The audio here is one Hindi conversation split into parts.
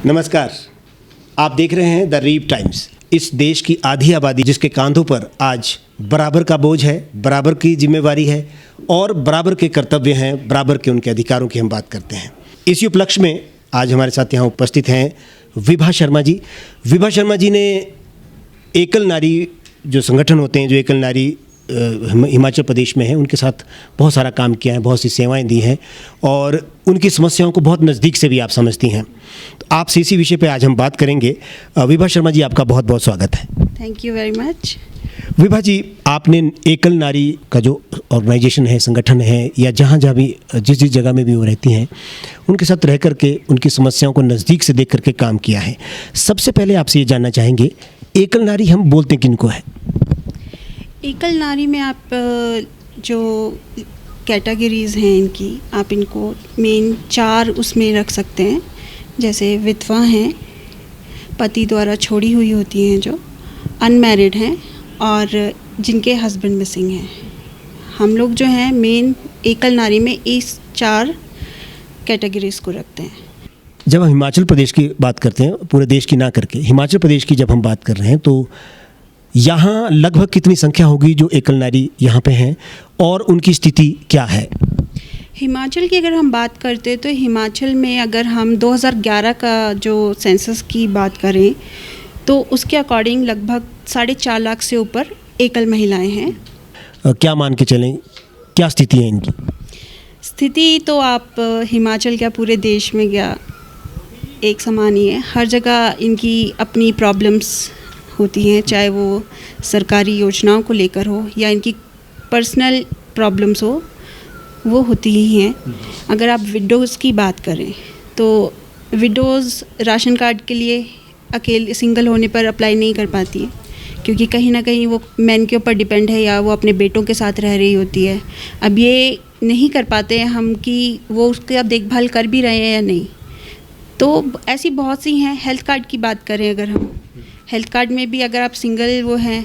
नमस्कार, आप देख रहे हैं द रीव टाइम्स। इस देश की आधी आबादी जिसके कांधों पर आज बराबर का बोझ है, बराबर की जिम्मेवारी है और बराबर के कर्तव्य हैं, बराबर के उनके अधिकारों की हम बात करते हैं। इसी उपलक्ष्य में आज हमारे साथ यहाँ उपस्थित हैं विभा शर्मा जी। विभा शर्मा जी ने एकल नारी जो संगठन होते हैं, जो एकल नारी हिमाचल प्रदेश में है, उनके साथ बहुत सारा काम किया है, बहुत सी सेवाएं दी हैं और उनकी समस्याओं को बहुत नज़दीक से भी आप समझती हैं। तो आपसे इसी विषय पे आज हम बात करेंगे। विभा शर्मा जी, आपका बहुत बहुत स्वागत है। Thank you very much. Vibha ji, आपने एकल नारी का जो ऑर्गेनाइजेशन है, संगठन है, या जहाँ जहाँ भी जिस जगह में भी वो रहती हैं, उनके साथ रह करके उनकी समस्याओं को नज़दीक से देख करके काम किया है। सबसे पहले आपसे ये जानना चाहेंगे, एकल नारी हम बोलते किनको है? एकल नारी में आप जो कैटेगरीज़ हैं इनकी, आप इनको मेन 4 उसमें रख सकते हैं। जैसे विधवा हैं, पति द्वारा छोड़ी हुई होती हैं, जो अनमैरिड हैं और जिनके हस्बैंड मिसिंग हैं। हम लोग जो हैं मेन एकल नारी में इस 4 कैटेगरीज़ को रखते हैं। जब हम हिमाचल प्रदेश की बात करते हैं, पूरे देश की ना करके हिमाचल प्रदेश की जब हम बात कर रहे हैं, तो यहाँ लगभग कितनी संख्या होगी जो एकल नारी यहाँ पे हैं और उनकी स्थिति क्या है? हिमाचल की अगर हम बात करते हैं तो हिमाचल में अगर हम 2011 का जो सेंसस की बात करें तो उसके अकॉर्डिंग लगभग 4.5 लाख से ऊपर एकल महिलाएं हैं। क्या मान के चलें, क्या स्थिति है इनकी? स्थिति तो आप हिमाचल क्या पूरे देश में क्या एक समान ही है। हर जगह इनकी अपनी प्रॉब्लम्स होती हैं, चाहे वो सरकारी योजनाओं को लेकर हो या इनकी पर्सनल प्रॉब्लम्स हो, वो होती ही हैं। अगर आप विडोज़ की बात करें तो विडोज़ राशन कार्ड के लिए अकेले सिंगल होने पर अप्लाई नहीं कर पाती है, क्योंकि कहीं ना कहीं वो मैन के ऊपर डिपेंड है या वो अपने बेटों के साथ रह रही होती है। अब ये नहीं कर पाते हैं हम कि वो उसकी अब देखभाल कर भी रहे हैं या नहीं। तो ऐसी बहुत सी हैं। हेल्थ कार्ड की बात करें अगर हम, हेल्थ कार्ड में भी अगर आप सिंगल वो हैं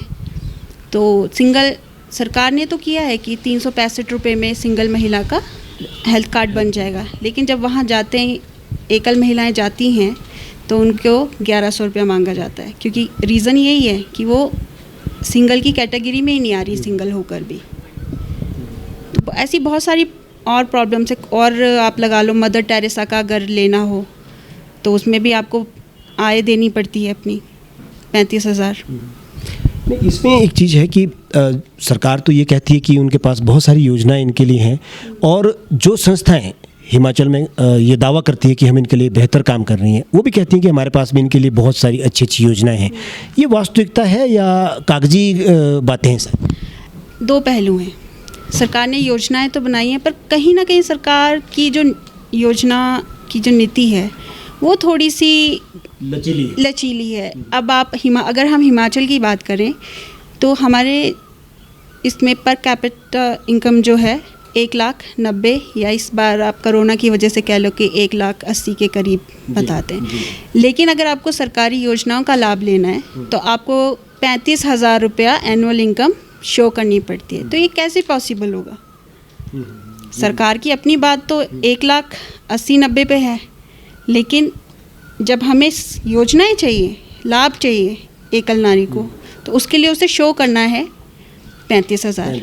तो सिंगल सरकार ने तो किया है कि 365 रुपये में सिंगल महिला का हेल्थ कार्ड बन जाएगा, लेकिन जब वहाँ जाते हैं एकल महिलाएं जाती हैं तो उनको 1100 रुपया मांगा जाता है, क्योंकि रीज़न यही है कि वो सिंगल की कैटेगरी में ही नहीं आ रही, सिंगल होकर भी। तो ऐसी बहुत सारी और प्रॉब्लम्स है। और आप लगा लो मदर टेरेसा का अगर लेना हो तो उसमें भी आपको आय देनी पड़ती है अपनी 35,000। नहीं, इसमें एक चीज़ है कि सरकार तो ये कहती है कि उनके पास बहुत सारी योजनाएं इनके लिए हैं और जो संस्थाएं हिमाचल में ये दावा करती है कि हम इनके लिए बेहतर काम कर रही हैं, वो भी कहती हैं कि हमारे पास भी इनके लिए बहुत सारी अच्छी अच्छी योजनाएं हैं। ये वास्तविकता है या कागजी बातें हैं सर? 2 पहलू हैं। सरकार ने योजनाएं तो बनाई हैं, पर कहीं ना कहीं सरकार की जो योजना की जो नीति है वो थोड़ी सी लचीली है। अब आप अगर हम हिमाचल की बात करें तो हमारे इसमें पर कैपिटा इनकम जो है 1,90,000 या इस बार आप कोरोना की वजह से कह लो कि 1,80,000 के करीब बताते हैं। लेकिन अगर आपको सरकारी योजनाओं का लाभ लेना है तो आपको 35,000 रुपया एनुअल इनकम शो करनी पड़ती है। तो ये कैसे पॉसिबल होगा? सरकार की अपनी बात तो 1,80,000-90,000 पे है, लेकिन जब हमें योजनाएं चाहिए, लाभ चाहिए एकल नारी को, तो उसके लिए उसे शो करना है 35,000।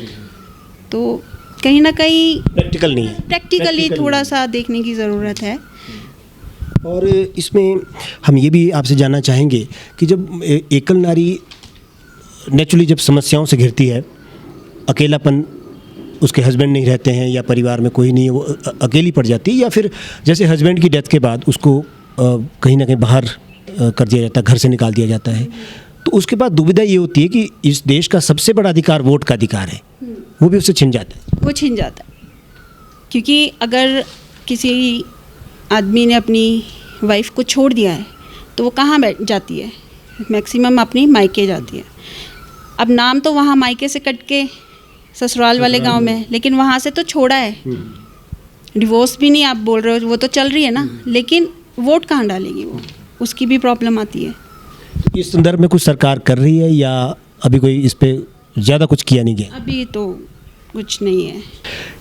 तो कहीं ना कहीं प्रैक्टिकल नहीं है, प्रैक्टिकली थोड़ा सा देखने की ज़रूरत है। और इसमें हम ये भी आपसे जानना चाहेंगे कि जब एकल नारी नेचुरली जब समस्याओं से घिरती है, अकेलापन, उसके हस्बैंड नहीं रहते हैं या परिवार में कोई नहीं है, वो अकेली पड़ जाती है, या फिर जैसे हस्बैंड की डेथ के बाद उसको कहीं ना कहीं बाहर कर दिया जाता है, घर से निकाल दिया जाता है, तो उसके बाद दुविधा ये होती है कि इस देश का सबसे बड़ा अधिकार वोट का अधिकार है, वो भी उससे छिन जाता है। वो छिन जाता है, क्योंकि अगर किसी आदमी ने अपनी वाइफ को छोड़ दिया है तो वो कहाँ बैठ जाती है? मैक्सिमम अपनी मायके जाती है। अब नाम तो वहाँ मायके से कट के ससुराल वाले गांव में है, लेकिन वहाँ से तो छोड़ा है। डिवोर्स भी नहीं आप बोल रहे हो, वो तो चल रही है ना, लेकिन वोट कहाँ डालेगी वो? उसकी भी प्रॉब्लम आती है। इस संदर्भ में कुछ सरकार कर रही है या अभी कोई इस पे ज़्यादा कुछ किया नहीं गया? अभी तो कुछ नहीं है।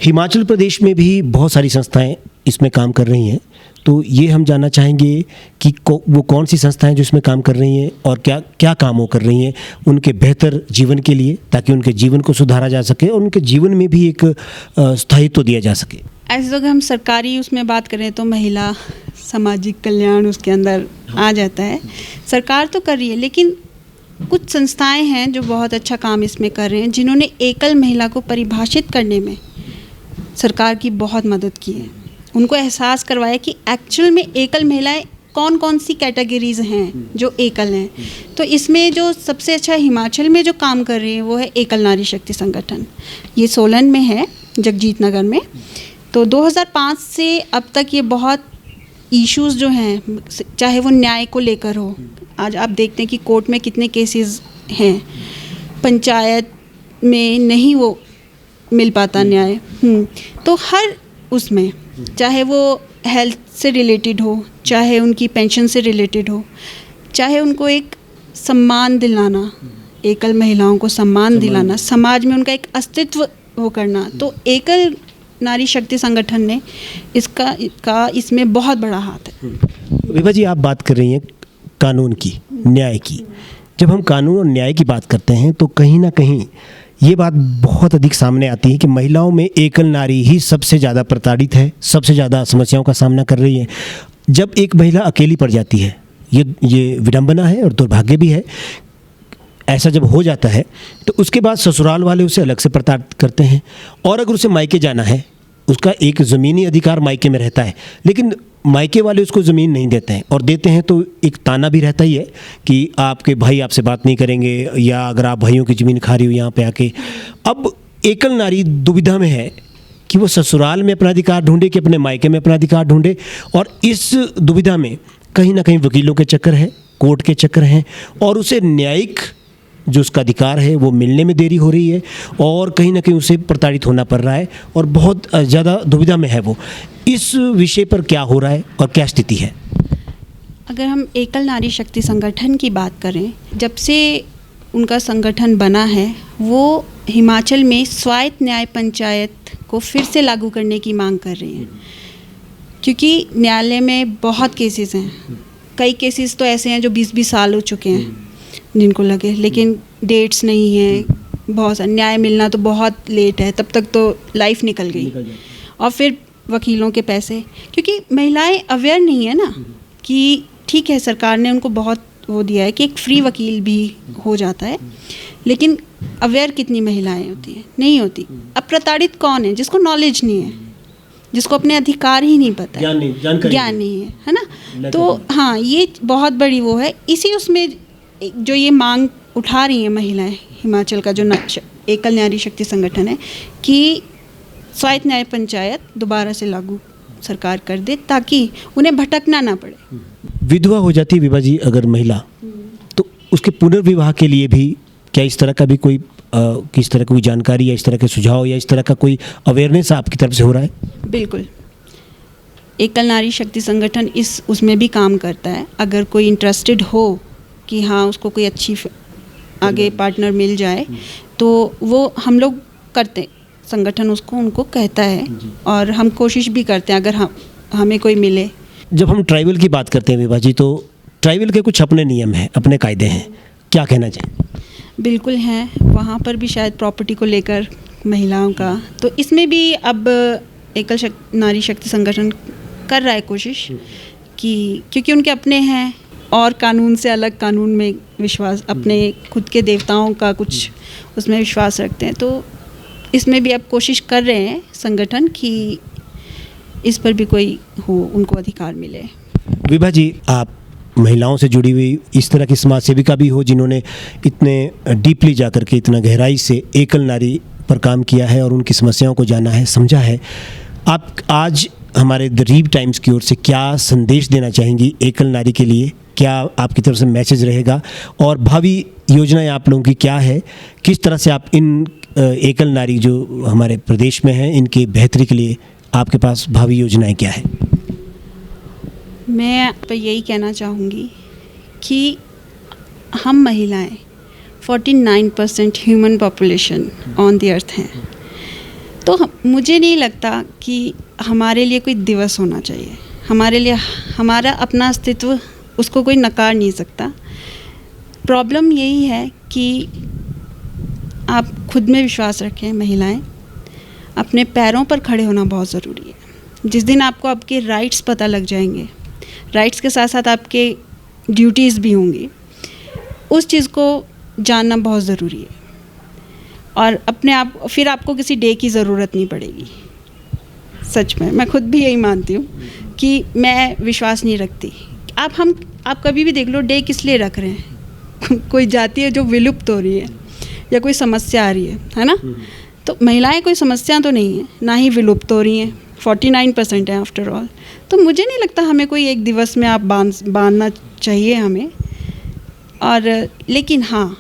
हिमाचल प्रदेश में भी बहुत सारी संस्थाएं इसमें काम कर रही हैं, तो ये हम जानना चाहेंगे कि वो कौन सी संस्थाएं जो इसमें काम कर रही हैं और क्या क्या काम वो कर रही हैं उनके बेहतर जीवन के लिए, ताकि उनके जीवन को सुधारा जा सके और उनके जीवन में भी एक स्थायित्व दिया जा सके। ऐसे अगर हम सरकारी उसमें बात करें तो महिला सामाजिक कल्याण उसके अंदर आ जाता है। सरकार तो कर रही है, लेकिन कुछ संस्थाएं हैं जो बहुत अच्छा काम इसमें कर रहे हैं, जिन्होंने एकल महिला को परिभाषित करने में सरकार की बहुत मदद की है। उनको एहसास करवाया कि एक्चुअल में एकल महिलाएं कौन कौन सी कैटेगरीज हैं जो एकल हैं। तो इसमें जो सबसे अच्छा हिमाचल में जो काम कर रही है वो है एकल नारी शक्ति संगठन। ये सोलन में है, जगजीत नगर में। तो 2005 से अब तक ये बहुत इश्यूज़ जो हैं, चाहे वो न्याय को लेकर हो, आज आप देखते हैं कि कोर्ट में कितने केसेस हैं, पंचायत में नहीं वो मिल पाता न्याय। तो हर उसमें, चाहे वो हेल्थ से रिलेटेड हो, चाहे उनकी पेंशन से रिलेटेड हो, चाहे उनको एक सम्मान दिलाना, एकल महिलाओं को सम्मान दिलाना, समाज में उनका एक अस्तित्व वो करना, तो एकल नारी शक्ति संगठन ने इसका इसमें बहुत बड़ा हाथ है। विभा जी, आप बात कर रही हैं कानून की, न्याय की। जब हम कानून और न्याय की बात करते हैं तो कहीं ना कहीं ये बात बहुत अधिक सामने आती है कि महिलाओं में एकल नारी ही सबसे ज़्यादा प्रताड़ित है, सबसे ज़्यादा समस्याओं का सामना कर रही है। जब एक महिला अकेली पड़ जाती है, ये विडंबना है और दुर्भाग्य भी है। ऐसा जब हो जाता है तो उसके बाद ससुराल वाले उसे अलग से प्रताड़ित करते हैं, और अगर उसे मायके जाना है, उसका एक ज़मीनी अधिकार मायके में रहता है, लेकिन मायके वाले उसको ज़मीन नहीं देते हैं, और देते हैं तो एक ताना भी रहता ही है कि आपके भाई आपसे बात नहीं करेंगे, या अगर आप भाइयों की ज़मीन खा रही हो यहाँ पे आके। अब एकल नारी दुविधा में है कि वो ससुराल में अपना अधिकार ढूंढे कि अपने मायके में अपना अधिकार ढूंढे, और इस दुविधा में कहीं ना कहीं वकीलों के चक्कर है, कोर्ट के चक्कर हैं, और उसे न्यायिक जो उसका अधिकार है वो मिलने में देरी हो रही है, और कहीं ना कहीं उसे प्रताड़ित होना पड़ रहा है, और बहुत ज़्यादा दुविधा में है वो। इस विषय पर क्या हो रहा है और क्या स्थिति है? अगर हम एकल नारी शक्ति संगठन की बात करें, जब से उनका संगठन बना है, वो हिमाचल में स्वायत्त न्याय पंचायत को फिर से लागू करने की मांग कर रही हैं, क्योंकि न्यायालय में बहुत केसेस हैं। कई केसेस तो ऐसे हैं जो 20-20 साल हो चुके हैं जिनको लगे, लेकिन डेट्स नहीं है, बहुत सा न्याय मिलना तो बहुत लेट है, तब तक तो लाइफ निकल गई। और फिर वकीलों के पैसे, क्योंकि महिलाएं अवेयर नहीं है ना कि ठीक है, सरकार ने उनको बहुत वो दिया है कि एक फ्री वकील भी हो जाता है, लेकिन अवेयर कितनी महिलाएं होती हैं? नहीं होती। अब प्रताड़ित कौन है? जिसको नॉलेज नहीं है, जिसको अपने अधिकार ही नहीं पता है, ज्ञान नहीं है ना। तो हाँ, ये बहुत बड़ी वो है। इसी उसमें जो ये मांग उठा रही हैं महिलाएं, हिमाचल का जो एकल नारी शक्ति संगठन है, कि स्वायत्त न्याय पंचायत दोबारा से लागू सरकार कर दे, ताकि उन्हें भटकना ना पड़े। विधवा हो जाती है विभा जी अगर महिला, तो उसके पुनर्विवाह के लिए भी क्या इस तरह का भी कोई किस तरह की कोई जानकारी या इस तरह के सुझाव या इस तरह का कोई अवेयरनेस आपकी तरफ से हो रहा है? बिल्कुल, एकल नारी शक्ति संगठन उसमें भी काम करता है। अगर कोई इंटरेस्टेड हो कि हाँ, उसको कोई अच्छी आगे पार्टनर मिल जाए, तो वो हम लोग करते, संगठन उनको कहता है, और हम कोशिश भी करते हैं अगर हमें कोई मिले। जब हम ट्राइबल की बात करते हैं विभा जी, तो ट्राइबल के कुछ अपने नियम हैं, अपने कायदे हैं, क्या कहना चाहिए? बिल्कुल हैं, वहाँ पर भी शायद प्रॉपर्टी को लेकर महिलाओं का, तो इसमें भी अब एकल नारी शक्ति संगठन कर रहा है कोशिश कि, क्योंकि उनके अपने हैं और कानून से अलग कानून में विश्वास, अपने खुद के देवताओं का कुछ उसमें विश्वास रखते हैं, तो इसमें भी अब कोशिश कर रहे हैं संगठन कि इस पर भी कोई हो, उनको अधिकार मिले। विभा जी, आप महिलाओं से जुड़ी हुई इस तरह की समाज सेविका भी हो, जिन्होंने इतने डीपली जाकर के, इतना गहराई से एकल नारी पर काम किया है और उनकी समस्याओं को जाना है, समझा है। आप आज हमारे द रीव टाइम्स की ओर से क्या संदेश देना चाहेंगी एकल नारी के लिए? क्या आपकी तरफ से मैसेज रहेगा, और भावी योजनाएं आप लोगों की क्या है? किस तरह से आप इन एकल नारी जो हमारे प्रदेश में हैं, इनकी बेहतरी के लिए आपके पास भावी योजनाएं क्या है? मैं तो यही कहना चाहूँगी कि हम महिलाएं 49% human population on the earth हैं, तो मुझे नहीं लगता कि हमारे लिए कोई दिवस होना चाहिए, हमारे लिए हमारा अपना अस्तित्व उसको कोई नकार नहीं सकता। प्रॉब्लम यही है कि आप खुद में विश्वास रखें, महिलाएं अपने पैरों पर खड़े होना बहुत ज़रूरी है। जिस दिन आपको आपके राइट्स पता लग जाएंगे, राइट्स के साथ साथ आपके ड्यूटीज़ भी होंगी, उस चीज़ को जानना बहुत ज़रूरी है। और अपने आप फिर आपको किसी डे की ज़रूरत नहीं पड़ेगी। सच में मैं खुद भी यही मानती हूँ कि मैं विश्वास नहीं रखती। आप कभी भी देख लो, डे किस लिए रख रहे हैं? कोई जाति है जो विलुप्त हो रही है या कोई समस्या आ रही है ना? तो महिलाएं कोई समस्या तो नहीं है, ना ही विलुप्त हो रही हैं, 49% है आफ्टर ऑल। तो मुझे नहीं लगता हमें कोई एक दिवस में आप बांधना चाहिए हमें। और लेकिन हाँ,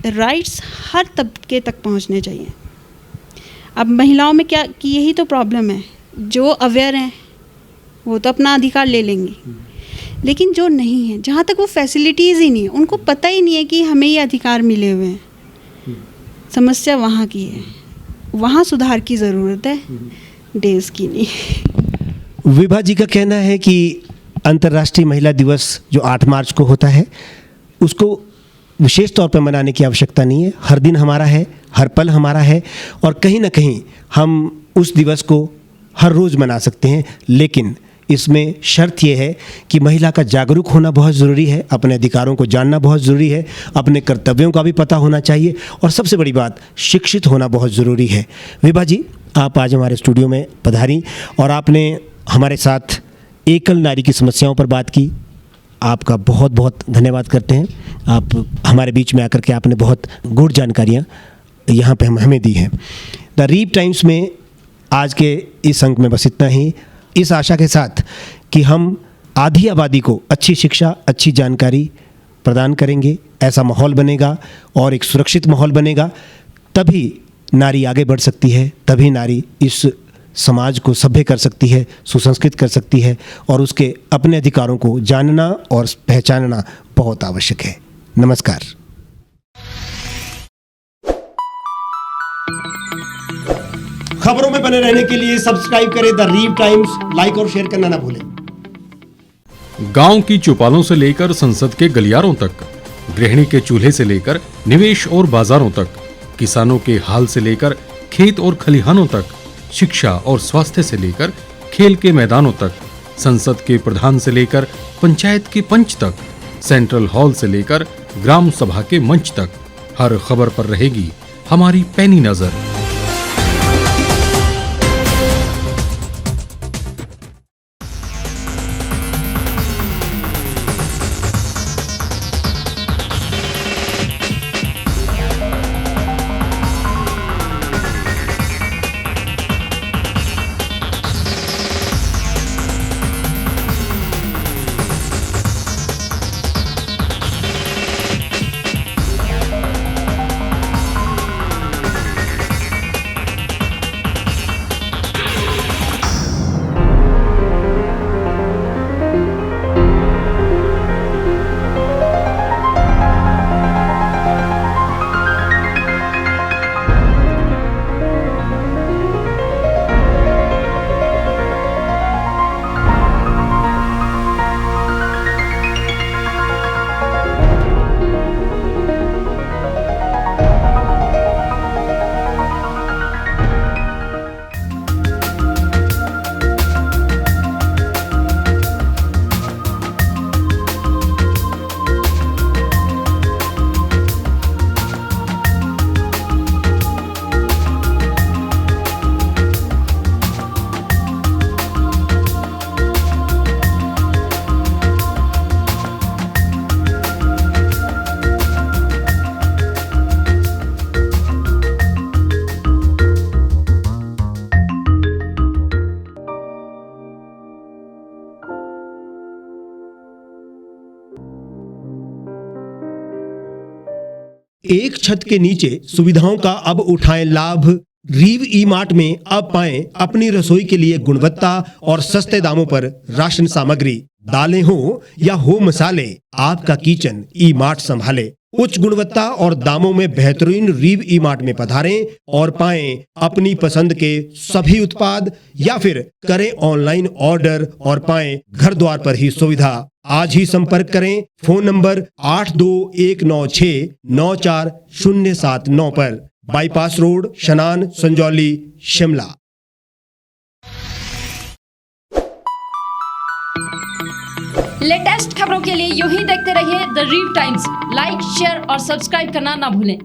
राइट्स हर तबके तक पहुंचने चाहिए। अब महिलाओं में क्या कि यही तो प्रॉब्लम है, जो अवेयर हैं वो तो अपना अधिकार ले लेंगी, लेकिन जो नहीं है, जहाँ तक वो फैसिलिटीज़ ही नहीं है, उनको पता ही नहीं है कि हमें ये अधिकार मिले हुए हैं। समस्या वहाँ की है, वहाँ सुधार की ज़रूरत है, डेज की नहीं। विभा जी का कहना है कि अंतर्राष्ट्रीय महिला दिवस जो 8 मार्च को होता है, उसको विशेष तौर पर मनाने की आवश्यकता नहीं है। हर दिन हमारा है, हर पल हमारा है, और कहीं ना कहीं हम उस दिवस को हर रोज़ मना सकते हैं। लेकिन इसमें शर्त यह है कि महिला का जागरूक होना बहुत ज़रूरी है, अपने अधिकारों को जानना बहुत ज़रूरी है, अपने कर्तव्यों का भी पता होना चाहिए, और सबसे बड़ी बात, शिक्षित होना बहुत ज़रूरी है। विभा जी, आप आज हमारे स्टूडियो में पधारी और आपने हमारे साथ एकल नारी की समस्याओं पर बात की। आपका बहुत बहुत धन्यवाद करते हैं। आप हमारे बीच में आकर के आपने बहुत गुड जानकारियाँ यहाँ पे हमें दी हैं। द रीप टाइम्स में आज के इस अंक में बस इतना ही, इस आशा के साथ कि हम आधी आबादी को अच्छी शिक्षा, अच्छी जानकारी प्रदान करेंगे, ऐसा माहौल बनेगा और एक सुरक्षित माहौल बनेगा, तभी नारी आगे बढ़ सकती है, तभी नारी इस समाज को सभ्य कर सकती है, सुसंस्कृत कर सकती है, और उसके अपने अधिकारों को जानना और पहचानना बहुत आवश्यक है। नमस्कार। खबरों में बने रहने के लिए सब्सक्राइब करें द रीप टाइम्स, लाइक और शेयर करना ना भूलें। गांव की चौपालों से लेकर संसद के गलियारों तक, गृहिणी के चूल्हे से लेकर निवेश और बाजारों तक, किसानों के हाल से लेकर खेत और खलिहानों तक, शिक्षा और स्वास्थ्य से लेकर खेल के मैदानों तक, संसद के प्रधान से लेकर पंचायत के पंच तक, सेंट्रल हॉल से लेकर ग्राम सभा के मंच तक, हर खबर पर रहेगी हमारी पैनी नजर। एक छत के नीचे सुविधाओं का अब उठाएं लाभ। रीव ई मार्ट में अब पाएं अपनी रसोई के लिए गुणवत्ता और सस्ते दामों पर राशन सामग्री। दालें हो या हो मसाले, आपका किचन ई मार्ट संभाले। उच्च गुणवत्ता और दामों में बेहतरीन रीव ई मार्ट में पधारें और पाएं अपनी पसंद के सभी उत्पाद, या फिर करें ऑनलाइन ऑर्डर और पाएं घर द्वार पर ही सुविधा। आज ही संपर्क करें फोन नंबर 8219694079 पर, बाईपास रोड, शनान, संजौली, शिमला। लेटेस्ट खबरों के लिए यूं ही देखते रहिए द रीव टाइम्स। लाइक, शेयर और सब्सक्राइब करना ना भूलें।